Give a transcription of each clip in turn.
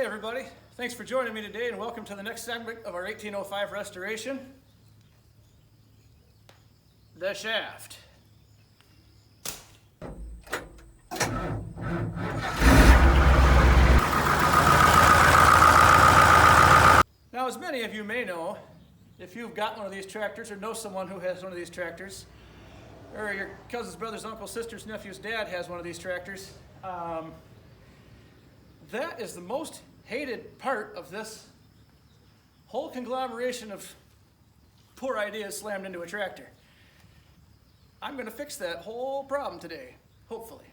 everybody, thanks for joining me today and welcome to the next segment of our 1805 restoration, the shaft. Now, as many of you may know, if you've got one of these tractors or know someone who has one of these tractors, or your cousin's, brother's, uncle's, sister's, nephew's dad has one of these tractors, that is the most hated part of this whole conglomeration of poor ideas slammed into a tractor. I'm going to fix that whole problem today, hopefully.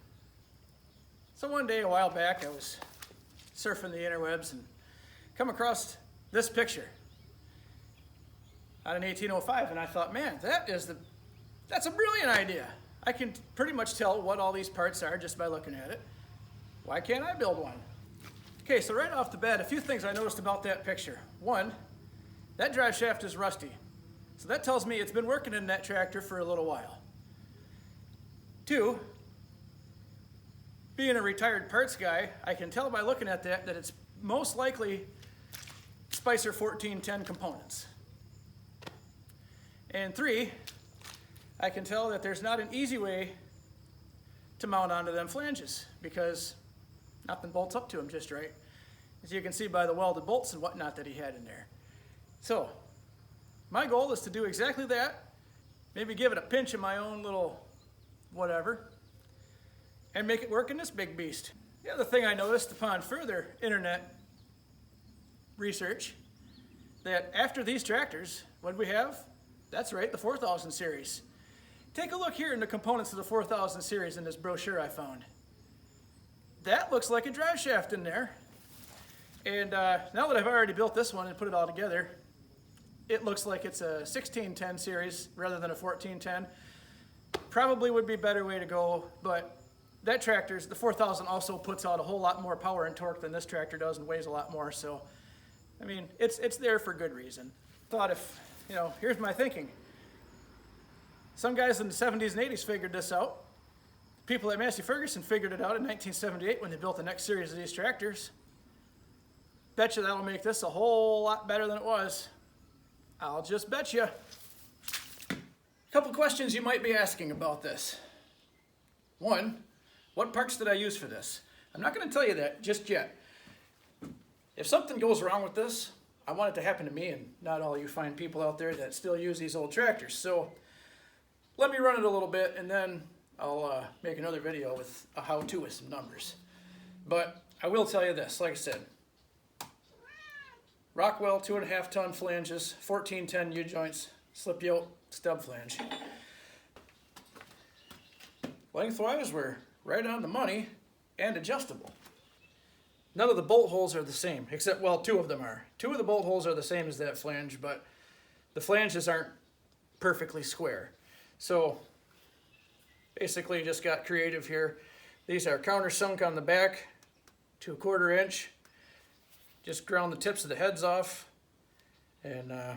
So one day a while back I was surfing the interwebs and come across this picture on an 1805, and I thought, man, that's a brilliant idea. I can pretty much tell what all these parts are just by looking at it. Why can't I build one? Okay, so right off the bat, a few things I noticed about that picture. One, that drive shaft is rusty. So that tells me it's been working in that tractor for a little while. Two, being a retired parts guy, I can tell by looking at that it's most likely Spicer 1410 components. And three, I can tell that there's not an easy way to mount onto them flanges because nothing bolts up to them just right, as you can see by the welded bolts and whatnot that he had in there. So my goal is to do exactly that, maybe give it a pinch of my own little whatever, and make it work in this big beast. The other thing I noticed upon further internet research, that after these tractors, what do we have? That's right, the 4000 series. Take a look here in the components of the 4000 series in this brochure I found. That looks like a drive shaft in there. And now that I've already built this one and put it all together, it looks like it's a 1610 series rather than a 1410. Probably would be a better way to go, but that tractor's, the 4000 also puts out a whole lot more power and torque than this tractor does and weighs a lot more. So, I mean, it's there for good reason. Thought if, here's my thinking. Some guys in the 70s and 80s figured this out. People at Massey Ferguson figured it out in 1978 when they built the next series of these tractors. Bet you that'll make this a whole lot better than it was. I'll just bet you. A couple questions you might be asking about this. One, what parts did I use for this? I'm not going to tell you that just yet. If something goes wrong with this, I want it to happen to me and not all you fine people out there that still use these old tractors. So let me run it a little bit and then I'll make another video with a how-to with some numbers. But I will tell you this, like I said, Rockwell 2.5 ton flanges, 1410 U-joints, slip yoke, stub flange. Lengthwise, we're right on the money and adjustable. None of the bolt holes are the same, except, well, two of them are. Two of the bolt holes are the same as that flange, but the flanges aren't perfectly square. So basically just got creative here. These are countersunk on the back to 1/4 inch. Just ground the tips of the heads off. And I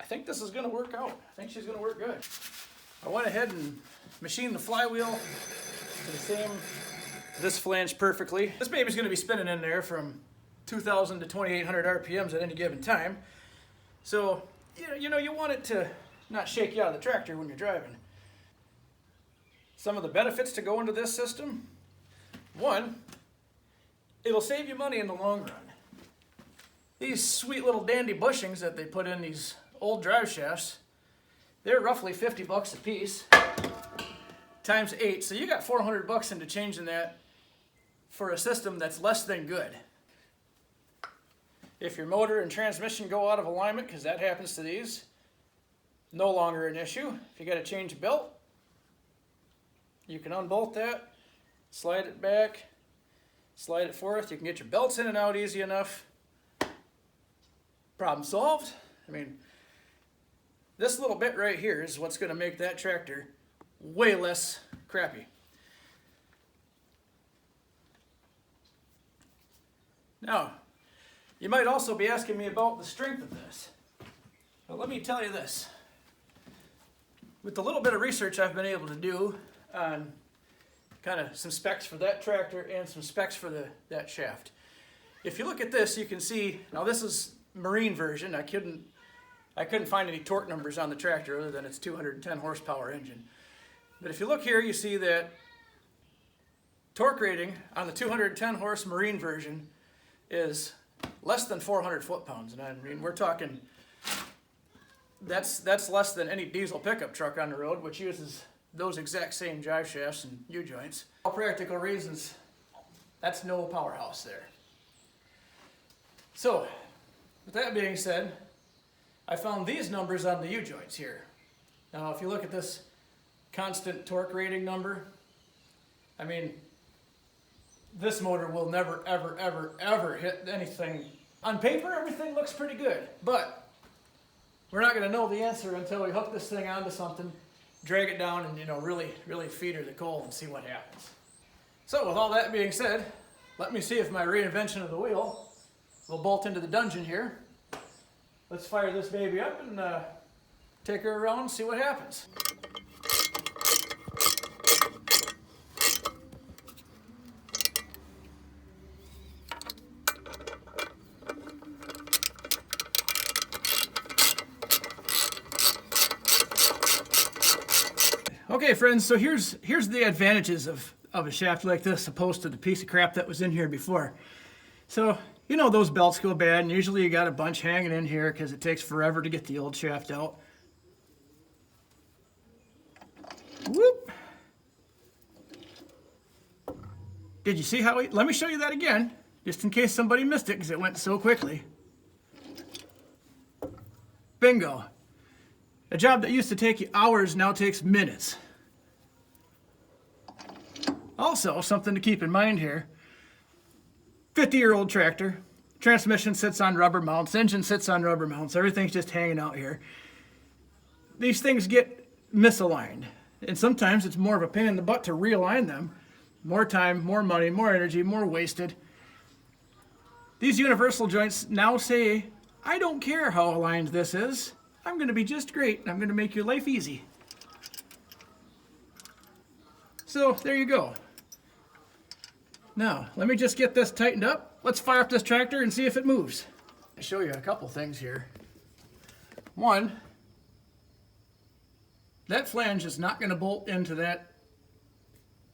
think this is gonna work out. I think she's gonna work good. I went ahead and machined the flywheel to the same, this flange perfectly. This baby's gonna be spinning in there from 2,000 to 2,800 RPMs at any given time. So, you want it to not shake you out of the tractor when you're driving. Some of the benefits to go into this system. One, it'll save you money in the long run. These sweet little dandy bushings that they put in these old drive shafts, they're roughly 50 bucks a piece, times 8. So you got 400 bucks into changing that for a system that's less than good. If your motor and transmission go out of alignment, because that happens to these, no longer an issue. If you got to change a belt, you can unbolt that, slide it back, slide it forth. You can get your belts in and out easy enough. Problem solved. I mean, this little bit right here is what's going to make that tractor way less crappy. Now, you might also be asking me about the strength of this. Well, let me tell you this. With the little bit of research I've been able to do on kind of some specs for that tractor and some specs for that shaft, if you look at this, you can see, now this is marine version. I couldn't find any torque numbers on the tractor other than its 210 horsepower engine. But if you look here, you see that torque rating on the 210 horse marine version is less than 400 foot-pounds. And I mean, we're talking, that's less than any diesel pickup truck on the road, which uses those exact same drive shafts and U-joints. For all practical reasons, that's no powerhouse there. So, with that being said, I found these numbers on the U-joints here. Now, if you look at this constant torque rating number, I mean, this motor will never, ever, ever, ever hit anything. On paper, everything looks pretty good, but we're not going to know the answer until we hook this thing onto something, drag it down, and, you know, really, really feed her the coal and see what happens. So, with all that being said, let me see if my reinvention of the wheel will bolt into the dungeon here. Let's fire this baby up and take her around and see what happens. Okay, friends, so here's the advantages of a shaft like this opposed to the piece of crap that was in here before. So, you know, those belts go bad, and usually you got a bunch hanging in here because it takes forever to get the old shaft out. Whoop! Did you see how let me show you that again, just in case somebody missed it because it went so quickly. Bingo. A job that used to take you hours now takes minutes. Also, something to keep in mind here, 50-year-old tractor, transmission sits on rubber mounts, engine sits on rubber mounts, everything's just hanging out here. These things get misaligned, and sometimes it's more of a pain in the butt to realign them. More time, more money, more energy, more wasted. These universal joints now say, I don't care how aligned this is. I'm going to be just great, and I'm going to make your life easy. So, there you go. Now, let me just get this tightened up. Let's fire up this tractor and see if it moves. I'll show you a couple things here. One, that flange is not going to bolt into that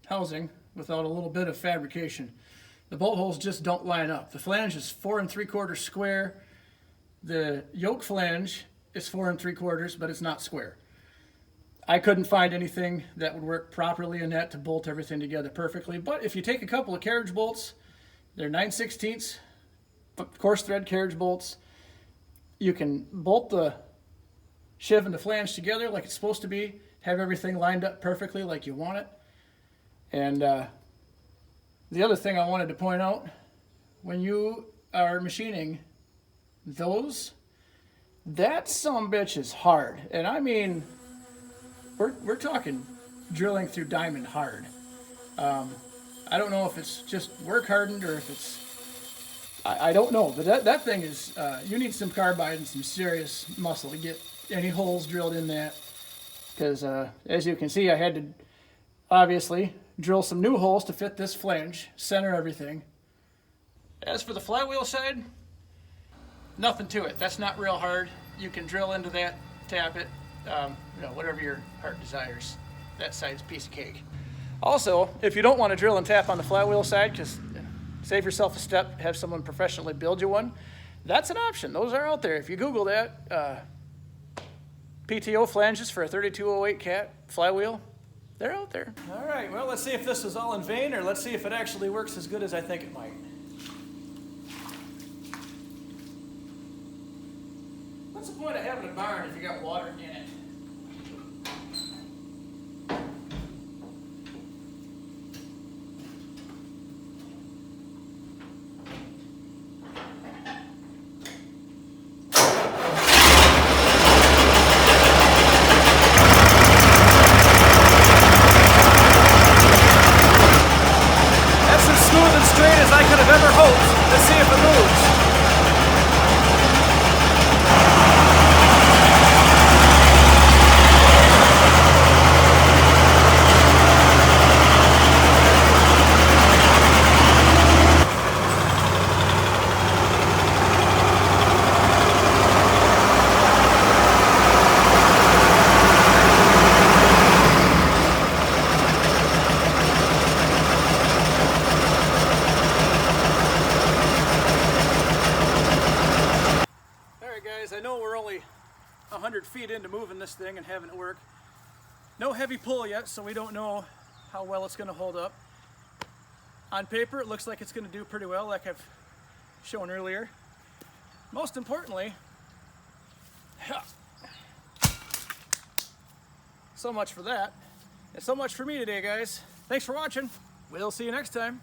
housing without a little bit of fabrication. The bolt holes just don't line up. The flange is 4 3/4 square. The yoke flange is 4 3/4, but it's not square. I couldn't find anything that would work properly in that to bolt everything together perfectly, but if you take a couple of carriage bolts, they're 9/16 coarse thread carriage bolts, you can bolt the shiv and the flange together like it's supposed to be, have everything lined up perfectly like you want it. And the other thing I wanted to point out, when you are machining those, that sumbitch is hard. And I mean, we're talking drilling through diamond hard. I don't know if it's just work hardened or if it's, I don't know, but that thing is, you need some carbide and some serious muscle to get any holes drilled in that. Because as you can see, I had to obviously drill some new holes to fit this flange, center everything. As for the flywheel side, nothing to it. That's not real hard. You can drill into that, tap it, you know, whatever your heart desires. That side's a piece of cake. Also, if you don't want to drill and tap on the flywheel side, just save yourself a step, have someone professionally build you one, that's an option. Those are out there. If you Google that, PTO flanges for a 3208 cat flywheel, they're out there. All right, well, let's see if this is all in vain, or let's see if it actually works as good as I think it might. What's the point of having a barn if you got water in it? 100 feet into moving this thing and having it work. No heavy pull yet, so we don't know how well it's going to hold up. On paper, it looks like it's going to do pretty well, like I've shown earlier. Most importantly, so much for that, and so much for me today, guys. Thanks for watching. We'll see you next time.